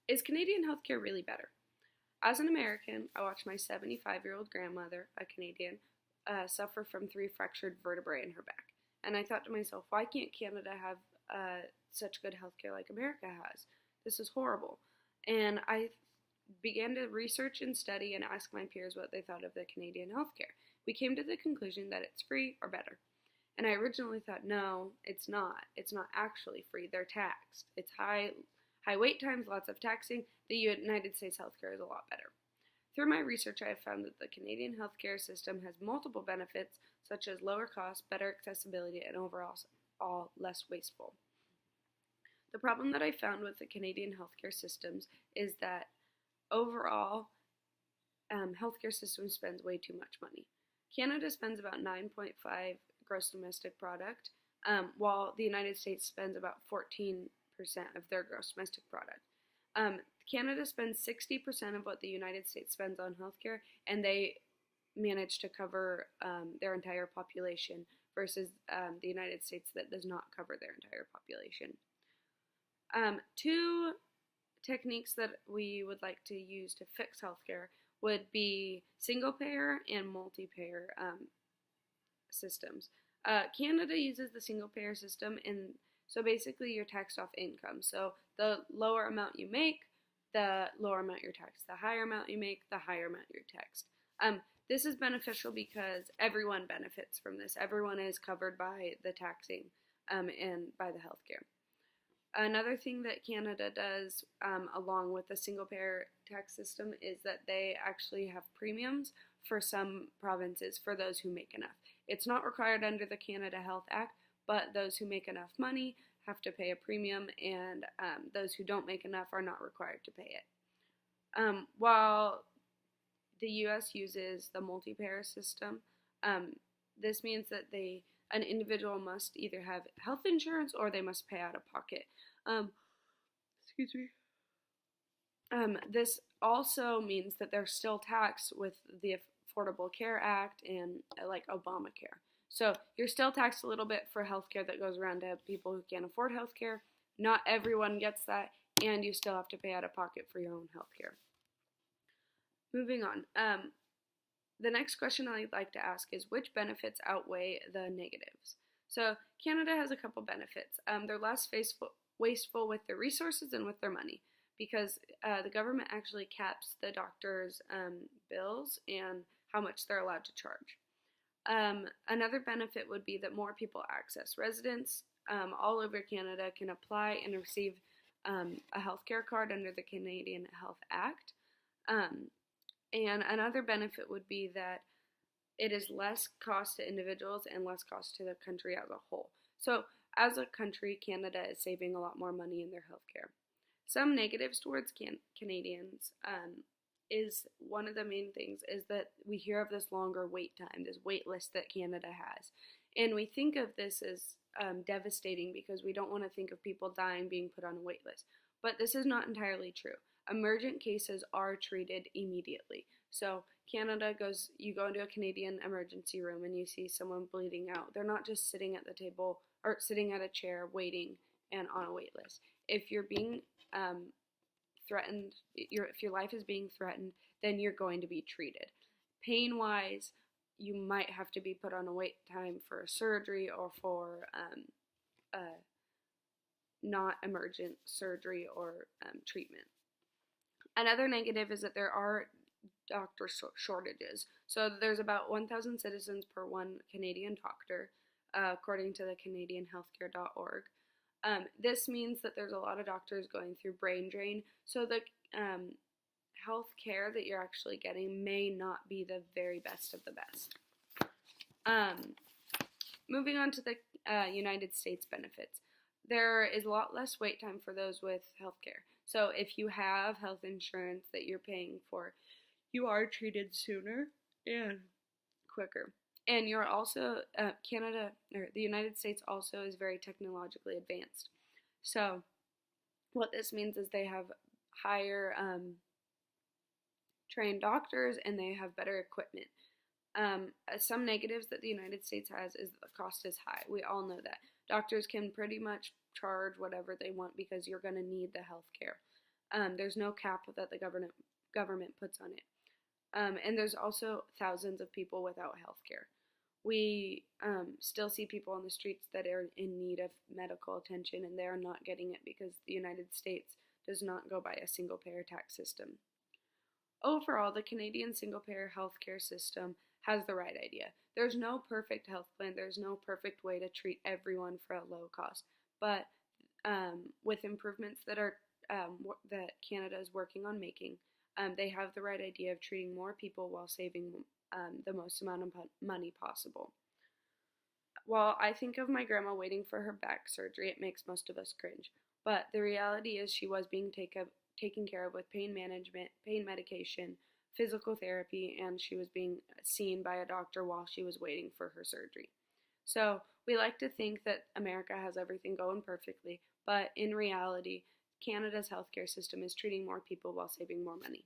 Is Canadian healthcare really better? As an American, I watched my 75-year-old grandmother, a Canadian, suffer from 3 fractured vertebrae in her back. And I thought to myself, why can't Canada have such good healthcare like America has? This is horrible. And I began to research and study and ask my peers what they thought of the Canadian healthcare. We came to the conclusion that it's free or better. And I originally thought, no, it's not. It's not actually free. They're taxed. It's high wait times, lots of taxing. The United States healthcare is a lot better. Through my research, I have found that the Canadian healthcare system has multiple benefits, such as lower cost, better accessibility, and overall less wasteful. The problem that I found with the Canadian healthcare systems is that overall, healthcare system spends way too much money. Canada spends about 9.5 gross domestic product, while the United States spends about 14% of their gross domestic product. Canada spends 60% of what the United States spends on healthcare, and they manage to cover their entire population versus the United States that does not cover their entire population. 2 techniques that we would like to use to fix healthcare would be single-payer and multi-payer systems. Canada uses the single-payer system, and so basically you're taxed off income. So the lower amount you make, the lower amount you're taxed. The higher amount you make, the higher amount you're taxed. This is beneficial because everyone benefits from this. Everyone is covered by the taxing and by the healthcare. Another thing that Canada does, along with the single-payer tax system, is that they actually have premiums for some provinces for those who make enough. It's not required under the Canada Health Act, but those who make enough money have to pay a premium, and those who don't make enough are not required to pay it. While the U.S. uses the multi-payer system, this means that an individual must either have health insurance or they must pay out of pocket. Excuse me. This also means that they're still taxed with the Affordable Care Act and like Obamacare. So you're still taxed a little bit for healthcare that goes around to people who can't afford healthcare. Not everyone gets that, and you still have to pay out of pocket for your own healthcare. Moving on. The next question I'd like to ask is, which benefits outweigh the negatives? So Canada has a couple benefits. They're less wasteful with their resources and with their money, because the government actually caps the doctors' bills and how much they're allowed to charge. Another benefit would be that more people access. Residents all over Canada can apply and receive a healthcare card under the Canadian Health Act. And another benefit would be that it is less cost to individuals and less cost to the country as a whole. So as a country, Canada is saving a lot more money in their healthcare. Some negatives towards Canadians is one of the main things is that we hear of this longer wait time, this wait list that Canada has. And we think of this as devastating because we don't want to think of people dying being put on a wait list. But this is not entirely true. Emergent cases are treated immediately. So you go into a Canadian emergency room and you see someone bleeding out. They're not just sitting at the table or sitting at a chair waiting and on a wait list. If you're being threatened, if your life is being threatened, then you're going to be treated. Pain-wise, you might have to be put on a wait time for a surgery or for not emergent surgery or treatment. Another negative is that there are doctor shortages. So there's about 1,000 citizens per one Canadian doctor, according to the CanadianHealthcare.org. This means that there's a lot of doctors going through brain drain, so the health care that you're actually getting may not be the very best of the best. Moving on to the United States benefits. There is a lot less wait time for those with health care. So if you have health insurance that you're paying for, you are treated sooner and quicker. And you're also, the United States also is very technologically advanced. So what this means is they have higher trained doctors and they have better equipment. Some negatives that the United States has is the cost is high. We all know that. Doctors can pretty much charge whatever they want because you're going to need the health care. There's no cap that the government puts on it. And there's also thousands of people without health care. We still see people on the streets that are in need of medical attention, and they are not getting it because the United States does not go by a single payer tax system. Overall, the Canadian single payer healthcare system has the right idea. There's no perfect health plan, there's no perfect way to treat everyone for a low cost, but with improvements that Canada is working on making, they have the right idea of treating more people while saving the most amount of money possible. While I think of my grandma waiting for her back surgery, it makes most of us cringe. But the reality is she was being taken care of with pain management, pain medication, physical therapy, and she was being seen by a doctor while she was waiting for her surgery. So we like to think that America has everything going perfectly, but in reality, Canada's healthcare system is treating more people while saving more money.